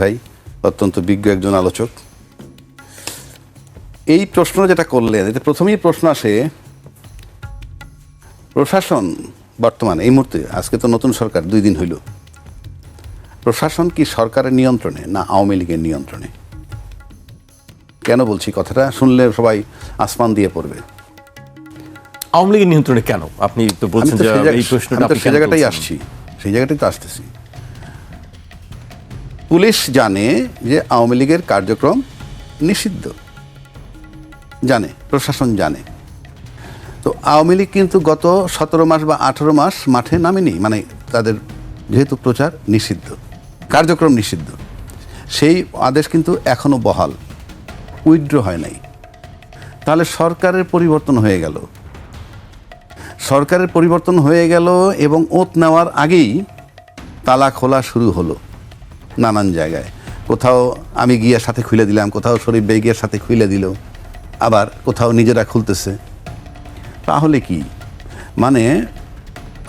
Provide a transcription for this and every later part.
ভাই অত্যন্ত বিজ্ঞ একজন আলোচক। এই প্রশ্ন যেটা করলেন, এতে প্রথমেই প্রশ্ন আসে প্রশাসন বর্তমানে এই মুহূর্তে, আজকে তো নতুন সরকার 2 দিন হইল, প্রশাসন কি সরকারের নিয়ন্ত্রণে না আওয়ামী লীগের নিয়ন্ত্রণে? কেন বলছি কথাটা, শুনলে সবাই আসমান দিয়ে পড়বে। আওয়ামী লীগের নিয়ন্ত্রণে কেন? আপনি তো বলছেন যে এই প্রশ্নটা সেই জায়গাটাই আসছি, সেই জায়গাটাই তো আসতেছি। পুলিশ জানে যে আওয়ামী লীগের কার্যক্রম নিষিদ্ধ, জানে, প্রশাসন জানে। তো আওয়ামী লীগ কিন্তু গত 17 মাস বা 18 মাস মাঠে নামেনি, মানে তাদের যেহেতু প্রচার নিষিদ্ধ, কার্যক্রম নিষিদ্ধ, সেই আদেশ কিন্তু এখনো বহাল, উইথড্র হয় নাই। তাহলে সরকারের পরিবর্তন হয়ে গেল, সরকারের পরিবর্তন হয়ে গেল এবং ওত নেওয়ার আগেই তালা খোলা শুরু হলো নানান জায়গায়। কোথাও আমি গিয়ে সাথে খুলে দিলাম, কোথাও শরীফ ভাই গিয়ে সাথে খুলে দিল, আবার কোথাও নিজেরা খুলতেছে। তাহলে কি মানে,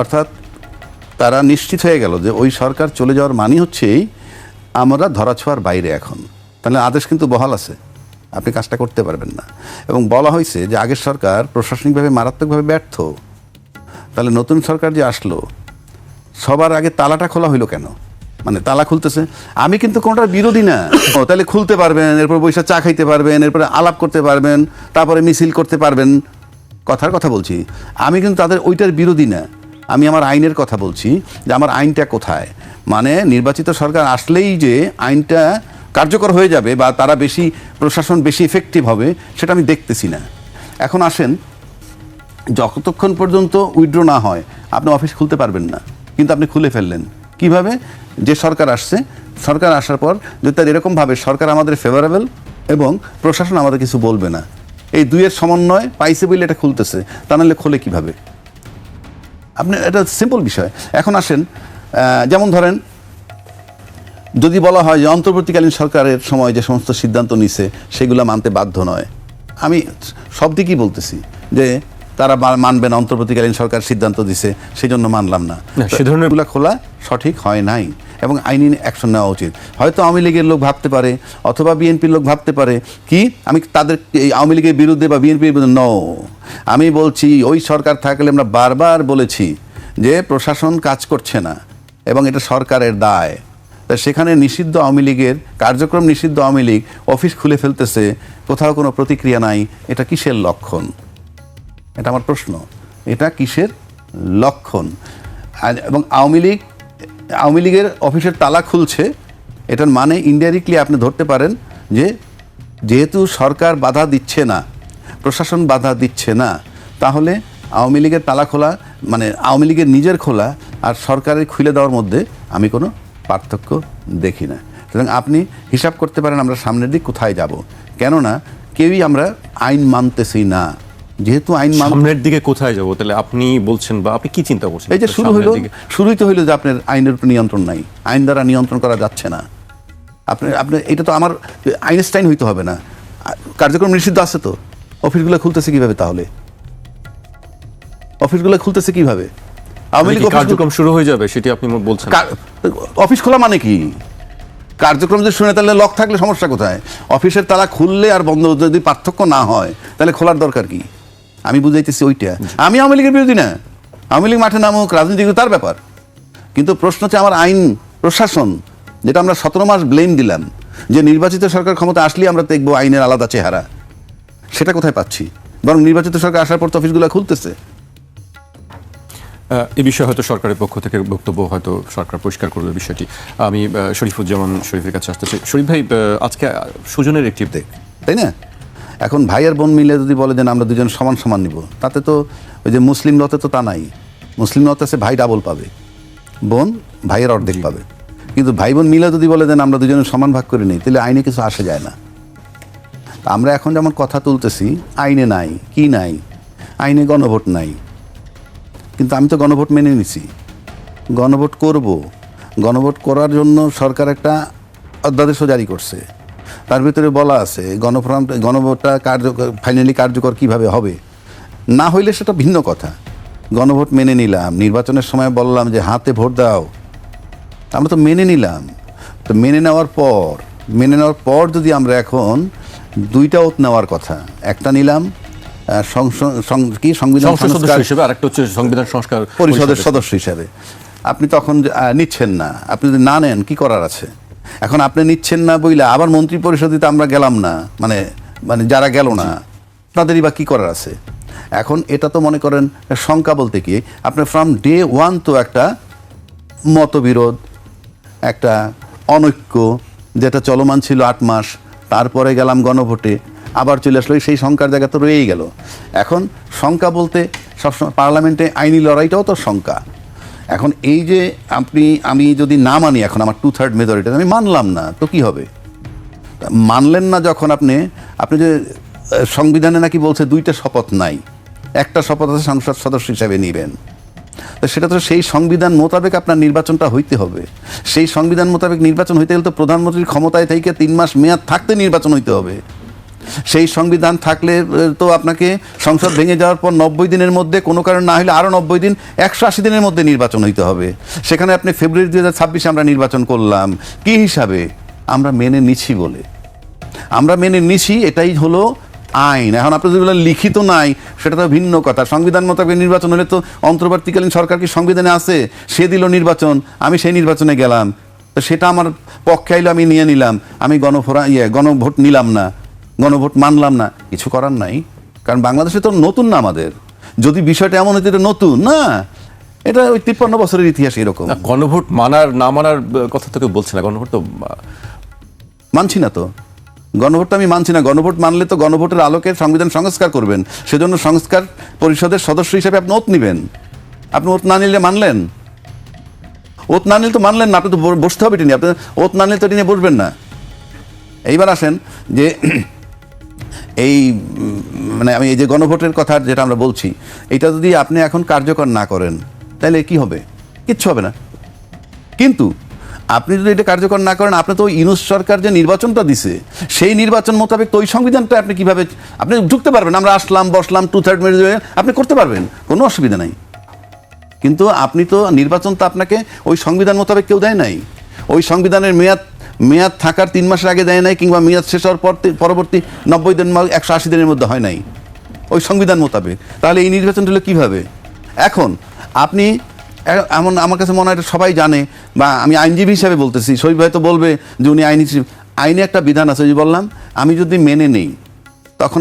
অর্থাৎ তারা নিশ্চিত হয়ে গেল যে ওই সরকার চলে যাওয়ার মানে হচ্ছেই আমরা ধরাছোঁয়ার বাইরে এখন। তাহলে আদেশ কিন্তু বহাল আছে, আপনি কাজটা করতে পারবেন না। এবং বলা হয়েছে যে আগের সরকার প্রশাসনিকভাবে মারাত্মকভাবে ব্যর্থ, তাহলে নতুন সরকার যে আসলো সবার আগে তালাটা খোলা হইলো কেন? মানে তালা খুলতেছে, আমি কিন্তু কোনোটার বিরোধী না। ও তাহলে খুলতে পারবেন, এরপর বৈশা চা খাইতে পারবেন, এরপরে আলাপ করতে পারবেন, তারপরে মিছিল করতে পারবেন, কথার কথা বলছি। আমি কিন্তু তাদের ওইটার বিরোধী না, আমি আমার আইনের কথা বলছি যে আমার আইনটা কোথায়। মানে নির্বাচিত সরকার আসলেই যে আইনটা কার্যকর হয়ে যাবে বা তারা বেশি, প্রশাসন বেশি এফেক্টিভ হবে, সেটা আমি দেখতেছি না। এখন আসেন, যতক্ষণ পর্যন্ত উইথড্র না হয় আপনি অফিস খুলতে পারবেন না, কিন্তু আপনি খুলে ফেললেন কিভাবে? যে সরকার আসছে, সরকার আসার পর যদি তার এরকমভাবে সরকার আমাদের ফেভারেবল এবং প্রশাসন আমাদের কিছু বলবে না, এই দুইয়ের সমন্বয় পাইছে বলে এটা খুলতেছে, তা নাহলে খোলে কীভাবে? আপনি, এটা সিম্পল বিষয়। এখন আসেন, যেমন ধরেন যদি বলা হয় যে অন্তর্বর্তীকালীন সরকারের সময় যে সমস্ত সিদ্ধান্ত নিছে সেগুলো মানতে বাধ্য নয়, আমি সব দিকেই বলতেছি যে তারা মানবে না, অন্তর্বর্তীকালীন সরকার সিদ্ধান্ত দিছে সেই জন্য মানলাম না, সে ধরনের খোলা সঠিক হয় নাই এবং আইনি অ্যাকশন নেওয়া উচিত। হয়তো আওয়ামী লীগের লোক ভাবতে পারে অথবা বিএনপির লোক ভাবতে পারে কি আমি তাদের এই আওয়ামী লীগের বিরুদ্ধে বা বিএনপির বিরুদ্ধে, নো, আমি বলছি ওই সরকার থাকলে আমরা বারবার বলেছি যে প্রশাসন কাজ করছে না এবং এটা সরকারের দায়। তা সেখানে নিষিদ্ধ আওয়ামী লীগের কার্যক্রম, নিষিদ্ধ আওয়ামী লীগ অফিস খুলে ফেলতেছে, কোথাও কোনো প্রতিক্রিয়া নাই, এটা কিসের লক্ষণ? এটা আমার প্রশ্ন, এটা কিসের লক্ষণ? এবং আওয়ামী লীগের অফিসের তালা খুলছে, এটার মানে ইনডাইরেক্টলি আপনি ধরতে পারেন যে যেহেতু সরকার বাধা দিচ্ছে না, প্রশাসন বাধা দিচ্ছে না, তাহলে আওয়ামী লীগের তালা খোলা মানে আওয়ামী লীগের নিজের খোলা আর সরকারের খুলে দেওয়ার মধ্যে আমি কোনো পার্থক্য দেখি না। সুতরাং আপনি হিসাব করতে পারেন আমরা সামনের দিক কোথায় যাব। কেননা কেউই আমরা আইন মানতেছি না, যেহেতু আইন সামনের দিকে কোথায় যাব, তাহলে আপনি বলছেন বা আপনি কি চিন্তা করছেন? এই যে শুরুই তো হইলো যে আপনার আইনের উপর নিয়ন্ত্রণ নাই, আইন দ্বারা নিয়ন্ত্রণ করা যাচ্ছে না। আপনি এটা তো আমার আইনস্টাইন হইতে হবে না, কার্যক্রম নিষিদ্ধ আছে তো, অফিসগুলো খুলতেছে কিভাবে? তাহলে অফিসগুলো খুলতেছে কিভাবে? আওয়ামী লীগ কার্যক্রম শুরু হয়ে যাবে সেটি আপনি বলছেন? অফিস খোলা মানে কি? কার্যক্রম যদি শুনে তাহলে লক থাকলে সমস্যা কোথায়? অফিসের তালা খুললে আর বন্ধ যদি পার্থক্য না হয় তাহলে খোলার দরকার কি? আমি বুঝাইতেছি ওইটা। আমি আওয়ামী লীগের বিরোধী না, আওয়ামী লীগ মাঠে নামুক, রাজনীতি তার ব্যাপার, কিন্তু প্রশ্ন হচ্ছে আমার আইন প্রশাসন, যেটা আমরা 17 মাস ব্লেম দিলাম যে নির্বাচিত সরকার ক্ষমতা আসলেই আমরা দেখবো আইনের আলাদা চেহারা, সেটা কোথায় পাচ্ছি? বরং নির্বাচিত সরকার আসার পর তো অফিসগুলো খুলতেছে। এই বিষয়ে হয়তো সরকারের পক্ষ থেকে বক্তব্য হয়তো সরকার পরিষ্কার করবে বিষয়টি। আমি শরীফুজ্জামান শরীফের কাছে আসতে চাই। শরীফ ভাই, আজকে সুজনের একটি দেখ, তাই না? এখন ভাই আর বোন মিলে যদি বলে যে আমরা দুজন সমান সমান নিব, তাতে তো ওই যে মুসলিম লতে তো তা নাই। মুসলিম লতে আছে ভাই ডাবল পাবে, বোন ভাইয়ের অর্ধেক পাবে। কিন্তু ভাই বোন মিলে যদি বলে দেন আমরা দুজনে সমান ভাগ করে নিই, তাহলে আইনে কিছু আসে যায় না। আমরা এখন যেমন কথা তুলতেছি, আইনে নাই, কি নাই? আইনে গণভোট নাই, কিন্তু আমি তো গণভোট মেনে নিছি, গণভোট করব। গণভোট করার জন্য সরকার একটা অধ্যাদেশও জারি করছে, তার ভিতরে বলা আছে গণভোটটা ফাইনালি কার্যকর কিভাবে হবে। না হইলে সেটা ভিন্ন কথা। গণভোট মেনে নিলাম, নির্বাচনের সময় বললাম যে হাতে ভোট দাও, আমরা তো মেনে নিলাম। তো মেনে নেওয়ার পর যদি আমরা এখন দুইটা ওত নেওয়ার কথা, একটা নিলাম সংবিধান সংসদ সদস্য সংস্কার হিসেবে, আরেকটা হচ্ছে সংবিধান সংস্কার পরিষদের সদস্য হিসেবে, আপনি তখন নিচ্ছেন না। আপনি যদি না নেন কি করার আছে? এখন আপনি নিচ্ছেন না বইলে আবার মন্ত্রী পরিষদে তো আমরা গেলাম না, মানে যারা গেল না তাদেরই বা কি করার আছে? এখন এটা তো মনে করেন শঙ্কা বলতে কি, আপনার ফ্রম ডে ওয়ান তো একটা মতবিরোধ, একটা অনৈক্য যেটা চলমান ছিল 8 মাস, তারপরে গেলাম গণভোটে, আবার চলে আসলো, সেই শঙ্কার জায়গা তো রয়েই গেল। এখন শঙ্কা বলতে সবসময় পার্লামেন্টে আইনি লড়াইটাও তো শঙ্কা। এখন এই যে আমি যদি না মানি, এখন আমার 2/3 মেজরিটি আমি মানলাম না, তো কি হবে? মানলেন না যখন আপনি যে সংবিধানে নাকি বলছে 2টা শপথ নাই, একটা শপথ আছে সংসদ সদস্য হিসাবে নেবেন, তো সেটা তো সেই সংবিধান মোতাবেক আপনার নির্বাচনটা হইতে হবে। সেই সংবিধান মোতাবেক নির্বাচন হইতে গেলে তো প্রধানমন্ত্রীর ক্ষমতায় থেকে 3 মাস মেয়াদ থাকতে নির্বাচন হইতে হবে। সেই সংবিধান থাকলে তো আপনাকে সংসদ ভেঙে যাওয়ার পর 90 দিনের মধ্যে, কোনো কারণ না হলে আরও 90 দিন, 180 দিনের মধ্যে নির্বাচন হইতে হবে। সেখানে আপনি ফেব্রুয়ারি 2026 আমরা নির্বাচন করলাম কি হিসাবে? আমরা মেনে নিছি বলে, আমরা মেনে নিছি, এটাই হলো আইন। এখন আপনি যদি বলেন লিখিত নাই, সেটা তো ভিন্ন কথা। সংবিধান মোতাবেক নির্বাচন হলে তো অন্তর্বর্তীকালীন সরকার কি সংবিধানে আছে? সে দিল নির্বাচন, আমি সেই নির্বাচনে গেলাম, তো সেটা আমার পক্ষে আইলো, আমি নিয়ে নিলাম, আমি গণভোট নিলাম না, গণভোট মানলাম না, কিছু করার নাই। কারণ বাংলাদেশে তো নতুন না আমাদের। যদি বিষয়টা এমন হইতে নতুন না, এটা ওই 53 বছরের ইতিহাস এরকম। গণভোট মানার না মানার কথা তো কেউ বলছে না, গণভোট তো মানছি না, তো গণভোটটা আমি মানছি না। গণভোট মানলে তো গণভোটের আলোকে সংবিধান সংস্কার করবেন, সেজন্য সংস্কার পরিষদের সদস্য হিসেবে আপনি ওত নিবেন। আপনি ওত না নিলে মানলেন? ওত না নিলে তো মানলেন না, আপনি তো বসতে হবে এটা নিয়ে। আপনি ওত না নিলে তো এটা নিয়ে বসবেন না। এইবার আসেন যে এই মানে আমি এই যে গণভোটের কথা যেটা আমরা বলছি, এটা যদি আপনি এখন কার্যকর না করেন তাহলে কি হবে? কিচ্ছু হবে না। কিন্তু আপনি যদি এটা কার্যকর না করেন, আপনি তো ওই ইউনূস সরকার যে নির্বাচনটা দিছে, সেই নির্বাচন মোতাবেক তো ওই সংবিধানটা আপনি কিভাবে আপনি ঢুকতে পারবেন? আমরা আসলাম, বসলাম, 2/3 মেজরিটি আপনি করতে পারবেন, কোনো অসুবিধা নাই। কিন্তু আপনি তো নির্বাচন তো আপনাকে ওই সংবিধান মোতাবেক কেউ দেয় নাই। ওই সংবিধানের মেয়াদ থাকার 3 মাসের আগে দেয় নাই, কিংবা মেয়াদ শেষ হওয়ার পরবর্তী 90 দিন 180 দিনের মধ্যে হয় নাই ওই সংবিধান মোতাবেক। তাহলে এই নির্বাচনটা হলো কীভাবে? এখন আপনি এমন, আমার কাছে মনে হয় এটা সবাই জানে, বা আমি আইনজীবী হিসাবে বলতেছি, শরীফ ভাই তো বলবে যে উনি আইনে একটা বিধান আছে, যে বললাম আমি যদি মেনে নেই, তখন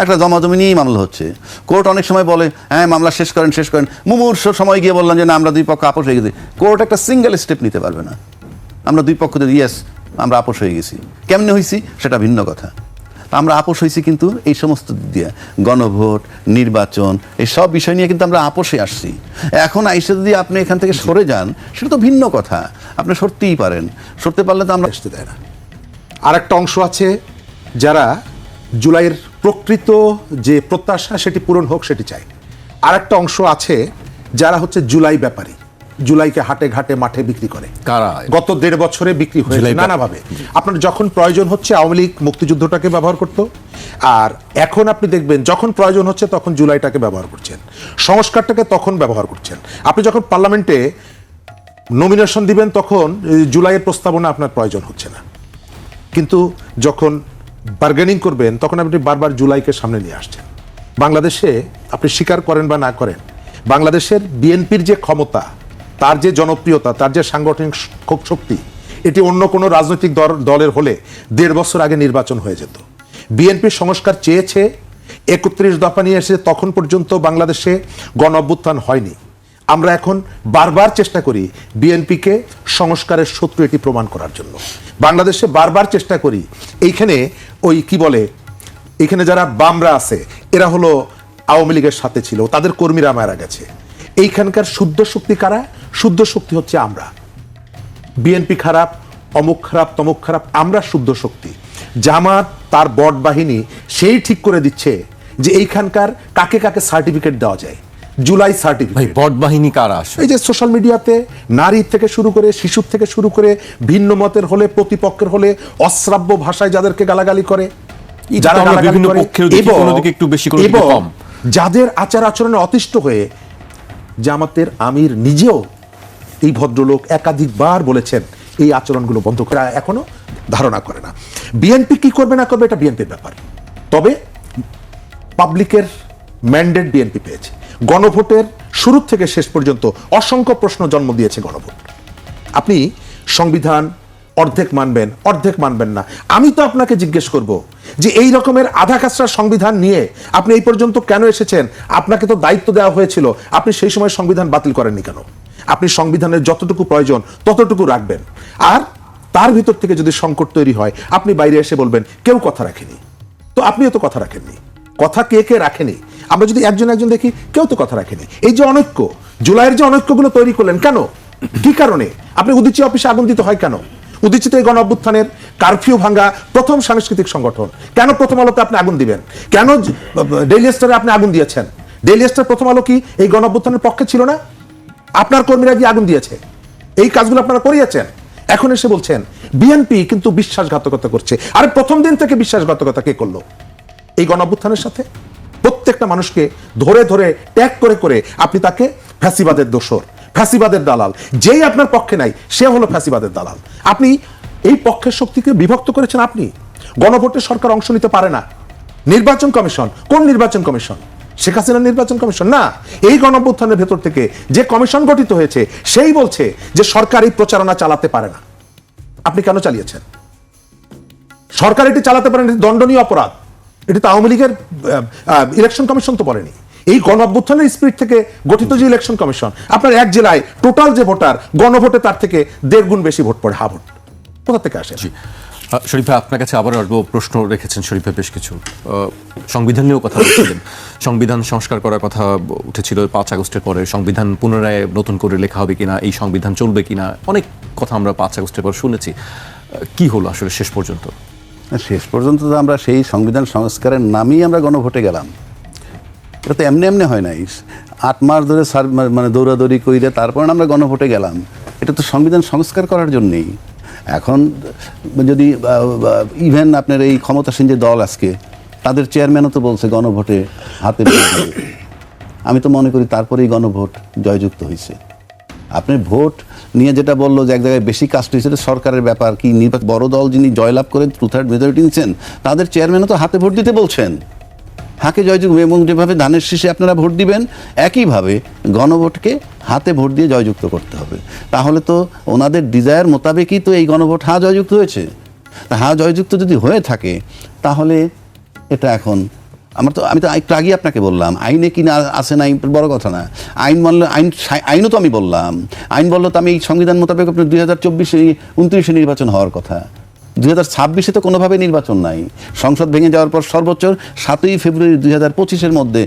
একটা জমাজমি নিয়েই মামলা হচ্ছে। কোর্ট অনেক সময় বলে হ্যাঁ মামলা শেষ করেন, মুমূর্ষ সময় গিয়ে বললাম যে না, আমরা 2 পক্ষ আপোষ হয়ে গেছি। কোর্ট একটা সিঙ্গেল স্টেপ নিতে পারবে না। আমরা 2 পক্ষ ইয়েস আমরা আপোষ হয়ে গেছি, কেমনে হয়েছি সেটা ভিন্ন কথা। আমরা আপোষ হয়েছি কিন্তু এই সমস্ত দিক দিয়ে, গণভোট, নির্বাচন, এই সব বিষয় নিয়ে কিন্তু আমরা আপোষে আসছি। এখন আইসে যদি আপনি এখান থেকে সরে যান, সেটা তো ভিন্ন কথা। আপনি সরতেই পারেন, সরতে পারলে তো আমরা আসতে দেয় না। আর একটা অংশ আছে যারা জুলাইয়ের প্রকৃত যে প্রত্যাশা সেটি পূরণ হোক সেটি চায়। আর একটা অংশ আছে যারা হচ্ছে জুলাই ব্যাপারী, জুলাইকে হাটে ঘাটে মাঠে বিক্রি করে। কারা? গত 1.5 বছরে বিক্রি হয়েছে নানাভাবে। আপনার যখন প্রয়োজন হচ্ছে আওয়ামী লীগ মুক্তিযুদ্ধটাকে ব্যবহার করত, আর এখন আপনি দেখবেন যখন প্রয়োজন হচ্ছে তখন জুলাইটাকে ব্যবহার করছেন, সংস্কারটাকে তখন ব্যবহার করছেন। আপনি যখন পার্লামেন্টে নমিনেশন দিবেন তখন জুলাইয়ের প্রস্তাবনা আপনার প্রয়োজন হচ্ছে না, কিন্তু যখন বার্গেনিং করবেন তখন আপনি বারবার জুলাইকে সামনে নিয়ে আসছেন। বাংলাদেশে আপনি স্বীকার করেন বা না করেন, বাংলাদেশের বিএনপির যে ক্ষমতা, তার যে জনপ্রিয়তা, তার যে সাংগঠনিক শক্তি, এটি অন্য কোনো রাজনৈতিক দলের হলে 1.5 বছর আগে নির্বাচন হয়ে যেত। বিএনপি সংস্কার চেয়েছে, 31 দফা নিয়ে এসেছে, তখন পর্যন্ত বাংলাদেশে গণ অভ্যুত্থান হয়নি। আমরা এখন বারবার চেষ্টা করি বিএনপিকে সংস্কারের শত্রু এটি প্রমাণ করার জন্য। বাংলাদেশে বারবার চেষ্টা করি এইখানে ওই কি বলে, এখানে যারা বামরা আছে এরা হলো আওয়ামী লীগের সাথে ছিল, তাদের কর্মীরা মারা গেছে। এইখানকার শুদ্ধ শক্তি কারা? শুদ্ধ শক্তি হচ্ছে আমরা। বিএনপি খারাপ, অমুক খারাপ, তমুক খারাপ, আমরা শুদ্ধ শক্তি। জামাত তার বট বাহিনী সেই ঠিক করে দিচ্ছে যে এইখানকার কাকে কাকে সার্টিফিকেট দেওয়া যায়। জুলাই সার্টিফিকেট, বট বাহিনী কারা? এই যে সোশ্যাল মিডিয়াতে নারী থেকে শুরু করে শিশুর থেকে শুরু করে ভিন্ন মতের হলে, প্রতিপক্ষের হলে অশ্রাব্য ভাষায় যাদেরকে গালাগালি করে, যারা গালাগালি করে, এবং যাদের আচার আচরণে অতিষ্ঠ হয়ে জামাতের আমির নিজেও, এই ভদ্রলোক একাধিকবার বলেছেন এই আচরণগুলো বন্ধ করে এখনো ধারণা করে না। বিএনপি কি করবে না করবে এটা বিএনপির ব্যাপার, তবে পাবলিকের ম্যান্ডেট বিএনপি পেয়েছে। গণভোটের শুরু থেকে শেষ পর্যন্ত অসংখ্য প্রশ্ন জন্ম দিয়েছে গণভোট। আপনি সংবিধান অর্ধেক মানবেন, অর্ধেক মানবেন না। আমি তো আপনাকে জিজ্ঞেস করব যে এই রকমের আধা কাঁচরা সংবিধান নিয়ে আপনি এই পর্যন্ত কেন এসেছেন? আপনাকে তো দায়িত্ব দেওয়া হয়েছিল, আপনি সেই সময় সংবিধান বাতিল করেননি কেন? আপনি সংবিধানের যতটুকু প্রয়োজন ততটুকু রাখবেন, আর তার ভিতর থেকে যদি সংকট তৈরি হয় আপনি বাইরে এসে বলবেন কেউ কথা রাখেনি। তো আপনিও তো কথা রাখেননি, কথা কে কে রাখেনি? আমরা যদি একজন একজন দেখি, কেউ তো কথা রাখেনি। এই যে অনৈক্য, জুলাইয়ের যে অনৈক্যগুলো তৈরি করলেন, কেন, কি কারণে? আপনি উদীচী অফিসে আগুন দিতে হয় কেন? উদীচিত এই গণ অভ্যুত্থানের কারফিউ ভাঙ্গা প্রথম সাংস্কৃতিক সংগঠন, কেন প্রথম আলোতে আপনি আগুন দিবেন? কেন ডেইলি স্টারে আপনি আগুন দিয়েছেন? ডেইলি স্টার প্রথম আলো কি এই গণ অভ্যুত্থানের পক্ষে ছিল না? আপনার কর্মীরা গিয়ে আগুন দিয়েছে, এই কাজগুলো আপনারা করিয়েছেন। এখন এসে বলছেন বিএনপি কিন্তু বিশ্বাসঘাতকতা করছে। আরে প্রথম দিন থেকে বিশ্বাসঘাতকতা কে করলো এই গণ অভ্যুত্থানের সাথে? প্রত্যেকটা মানুষকে ধরে ধরে ট্যাগ করে করে আপনি তাকে ফ্যাসিবাদের দোসর, ফ্যাসিবাদের দালাল। যেই আপনার পক্ষে নাই সে হলো ফ্যাসিবাদের দালাল। আপনি এই পক্ষের শক্তিকে বিভক্ত করেছেন। আপনি গণভোটে সরকার অংশ নিতে পারে না। নির্বাচন কমিশন, কোন নির্বাচন কমিশন? শেখ হাসিনার নির্বাচন কমিশন না, এই গণঅভ্যুত্থানের ভেতর থেকে যে কমিশন গঠিত হয়েছে সেই বলছে যে সরকার এই প্রচারণা চালাতে পারে না। আপনি কেন চালিয়েছেন? সরকার এটি চালাতে পারেন, এটি দণ্ডনীয় অপরাধ। এটি তো আওয়ামী লীগের ইলেকশন কমিশন তো বলেনি। এই গণঅভ্যুত্থানের স্পিরিট থেকে গঠিত যে ইলেকশন কমিশন, আপনার এক জেলায় টোটাল যে ভোটার, গণভোটে তার থেকে 1.5 গুণ বেশি ভোট পড়ে, হা ভোট কোথা থেকে আসে? শরীফ ভাই, আপনার কাছে আবার আসবো। প্রশ্ন রেখেছেন শরীফ ভাই বেশ কিছু, সংবিধান নিয়েও কথা বলছিলেন। সংবিধান সংস্কার করার কথা উঠেছিল 5 আগস্টের পরে। সংবিধান পুনরায় নতুন করে লেখা হবে কিনা, এই সংবিধান চলবে কিনা, অনেক কথা আমরা 5 আগস্টের পর শুনেছি। কি হলো আসলে শেষ পর্যন্ত? শেষ পর্যন্ত তো আমরা সেই সংবিধান সংস্কারের নামেই আমরা গণভোটে গেলাম। এটা তো এমনি এমনি হয় নাই। 8 মাস ধরে মানে দৌড়াদৌড়ি কইরে তারপর আমরা গণভোটে গেলাম। এটা তো সংবিধান সংস্কার করার জন্যেই। এখন যদি ইভেন আপনার এই ক্ষমতাসীন যে দল আজকে, তাদের চেয়ারম্যানও তো বলছে গণভোটে হাতে ভোট দেবে। আমি তো মনে করি তারপরেই গণভোট জয়যুক্ত হয়েছে। আপনি ভোট নিয়ে যেটা বললো যে এক জায়গায় বেশি কাস্ট হয়েছে, সরকারের ব্যাপার কি, নির্বাচন বড় দল যিনি জয়লাভ করে 2/3 মেজরিটি নিচ্ছেন, তাদের চেয়ারম্যানও তো হাতে ভোট দিতে বলছেন। হাতে জয়যুক্ত, এবং যেভাবে ধানের শীষে আপনারা ভোট দিবেন একইভাবে গণভোটকে হাতে ভোট দিয়ে জয়যুক্ত করতে হবে। তাহলে তো ওনাদের ডিজায়ার মোতাবেকই তো এই গণভোট জয়যুক্ত হয়েছে। তা জয়যুক্ত যদি হয়ে থাকে তাহলে এটা এখন আমি তো একটু আগে আপনাকে বললাম আইনে কি না আছে না বড় কথা না। আইন মানলে আইনও তো আমি বললাম, আইন বললো তো আমি এই সংবিধান মোতাবেক আপনার 2024-29 নির্বাচন হওয়ার কথা। 2026 তো কোনোভাবে নির্বাচন নাই। সংসদ ভেঙে যাওয়ার পর সর্বোচ্চ 7ই ফেব্রুয়ারি 2025 মধ্যে